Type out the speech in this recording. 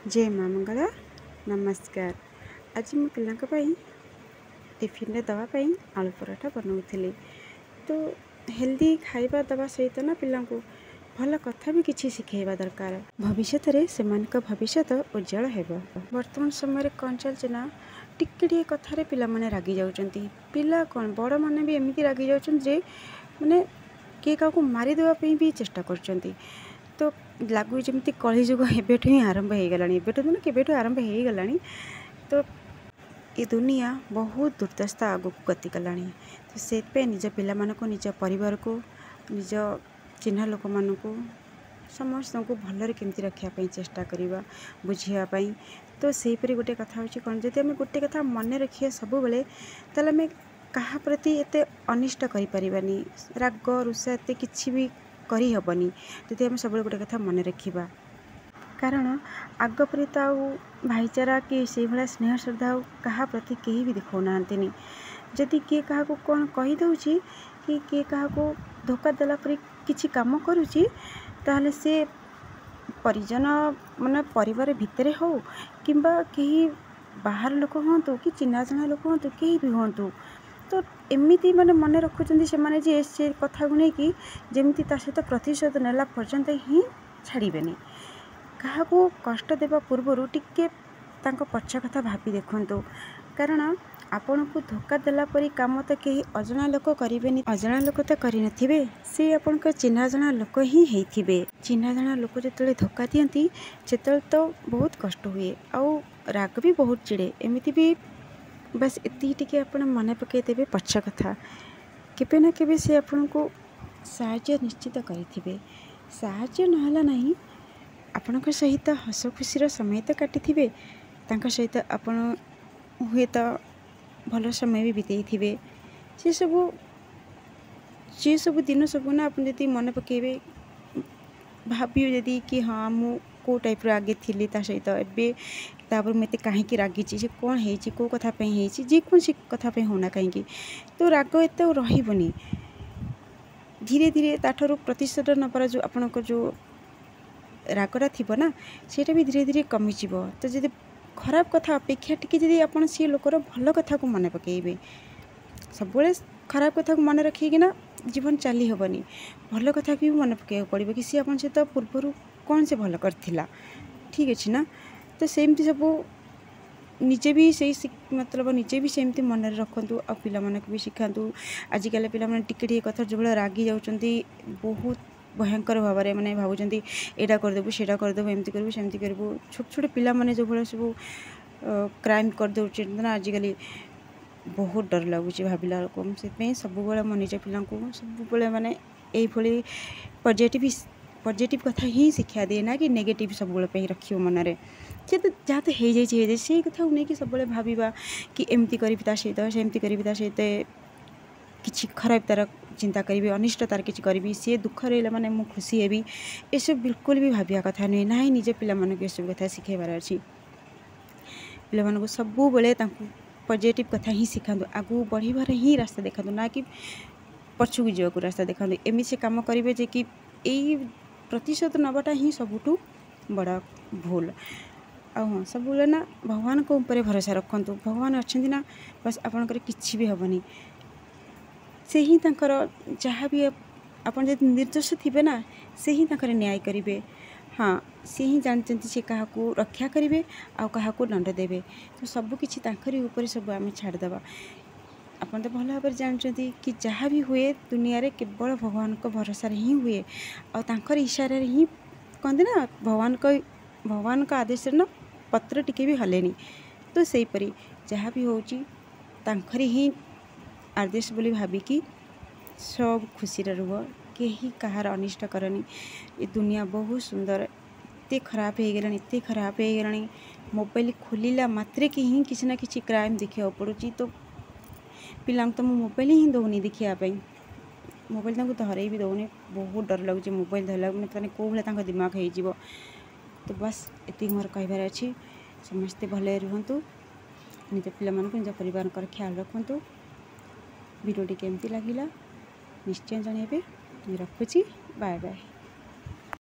जय माँ मंगला नमस्कार। आज मो पिला टिफिन दवाई आलू पराठा बनाऊली। तो हेल्दी खाଇବା दवा सहित ना पिला भल कथा भी किसी शिखेबा दरकार। भविष्य रे से भविष्य उज्जवल हेबो। वर्तमान समय कौन चलছে ना टिके कथार पिला माने रागी जाउचंती। पिला कौन बड़ माने भी एमती रागी जाउचंती जे माने किए काकू मारी देवा पे भी चेष्टा करचंती। तो लगू जमी कली जुग एबेठु ही आरंभ हो गला। एबेठु ना केबेठु आरंभ हो गला। तो ये दुनिया बहुत दुर्दशा आग को गति कला। तो से निज पिला मानक निज परिवार को निज चिन्ह लोक मान को समस्त को भलरे केमती रखापी चेष्टा करवा बुझापी। तो सेहीपरि गोटे कथा हूँ कौन जब आम गोटे कथा मन रखिए सब बेले ताल आम क्या प्रति एत अनिष्ट करें राग रुषा एत कि भी करहबनी जदि आम सब गोटे कथा मन रखा। कारण आग परी तो भाईचारा कि से भाया स्नेह श्रद्धा क्या प्रति कहीं भी देखना जदि किए क्या कौन कहीदे कि किए क्या धोखा देला परी किसी कम करुच्ची ताहले से परिजन माने परिवार भितर हो कि कहीं बाहर लोक हूँ कि चिन्ह जना लोक हूँ कहीं भी हूँ तो एमती माने मन रखुच्च से कथा को लेकिन जमी सहित प्रतिशोध नेला पर्यंत ही छाड़बेनि। क्या कष्ट देवा पूर्वर टिके पछ कथा भाभी देखु। कारण आपण को धोखा देला परी काम तो कहीं अजना लोक करें। अजना लोक तो करे से आपण चिन्ह जना लोक ही होते। चिन्ह जना लोक जो धोखा दियंती से तो बहुत कष्ट हुए आउ राग भी बहुत चिड़े एमती भी। बस एति आप मन पकईदेवे पछ कथा केबे ना केबे से आपण को साहाय्य निश्चित करें। साहाय्य नहला नहीं आपण सहित हस खुशी समय तो काटी सहित आपण हुए तो भल समय भी बिताई थे। सी सब दिन सब ना आप मन पकेबे भावी जदि कि हाँ मु को टाइप आगे थी सहित एवं मुझे कहीं रागी से कौन है कौ कथापी जेकोसी कथापी होना कहीं तो राग एत रही धीरे धीरे ताठू प्रतिशोध नबार जो आपण जो रागटा थी ना सेटा भी धीरे धीरे कमिज। तो जब खराब कथा अपेक्षा टी जब आप लोकर भल कथा को मन पकईबे सब खराब कथा को मन रखिकिना जीवन चली हेबनी भल कथा भी मन पकड़ पड़ो कि सी आप सहित पूर्वर कौन से भल करथिला ठीक अच्छे ना। तो सेमती सब निजे भी से मतलब निजे भी सेमती मन रखु आ पिला मानक भी शिखातु। आजिकल पिला टिके कथा जो रागी जाउचंती बहुत भयंकर भाव में मैंने भावुं एटा करदेबू सेटा करदेबू एमती करूँ सेमती करूँ। छोट छोट पिला माने जो भाया सब क्राइम कर दे ना आजिकल बहुत डर लगुच भाविला लोक से सब मो निज पिला सब माने यही पॉजिटिव कथा ही शिक्षा दिए ना कि नेगेटिव सब रखियो मनरे से तो जहाँ तो हो जाए से कथा नहीं सब भाविबा कि एमती करी सहित सेमती करी सहित किसी खराब तार चिंता करी अनिष्ट तार किसी करी सी दुख रहा माने मु खुशी हेबी ये सब बिल्कुल भी भाविया कथा नुहे ना। निजे पिला मानक सब कथा शिखेबार अच्छी पिला मानक सब बेले पॉजिटिव कथा ही शिखातु आगू बढ़िबार ही रास्ता देखा ना कि पछुक जावाक रास्ता देखा। एमती से कम करेंगे जे कि यही प्रतिशोध नवाटा ही सबुठू बड़ा भूल। हाँ सब ना भगवान को ऊपर भरोसा रखु भगवान अच्छा ना बस आपणकर किसी भी हेनी से ही जहाँ भी आप निर्दोष थे ना से ही न्याय करेंगे। हाँ सी ही जानते सी क्या रक्षा करेंगे आ क्या दंड देवे तो सबकि ऊपर सब आम छाड़देवा। आप तो भल भाव जानते कि जहाँ भी हुए दुनिया रे केवल भगवान को भरोसा ही हुए और इशारे ही कहते ना भगवान का आदेश ना पत्र टिके भी हलेनी। तो सेहीपरि जहाँ भी होची ही आदेश बोली भाविकी सब खुशी रुह कहीं कहार अनिष्ट करनी। ये दुनिया बहुत सुंदर एत खराब हो गलानी एत खराब हो गलानी मोबाइल खोलिला मात्रे कि ही किसी ना किसी क्राइम देखा पड़ू। तो पिला तो मो मोबाइल ही दौनी देखापी मोबाइल धरई भी दौनी बहुत डर लगुच मोबाइल धरला मैंने कौ भाया दिमाग हो। तो बस ये मोर कहबार अच्छी समस्ते भले रुहतु निज पिला निज परिवार ख्याल रखु। वीडियोटी केमती लगिला निश्चय जनइबे रखुची बाय बाय।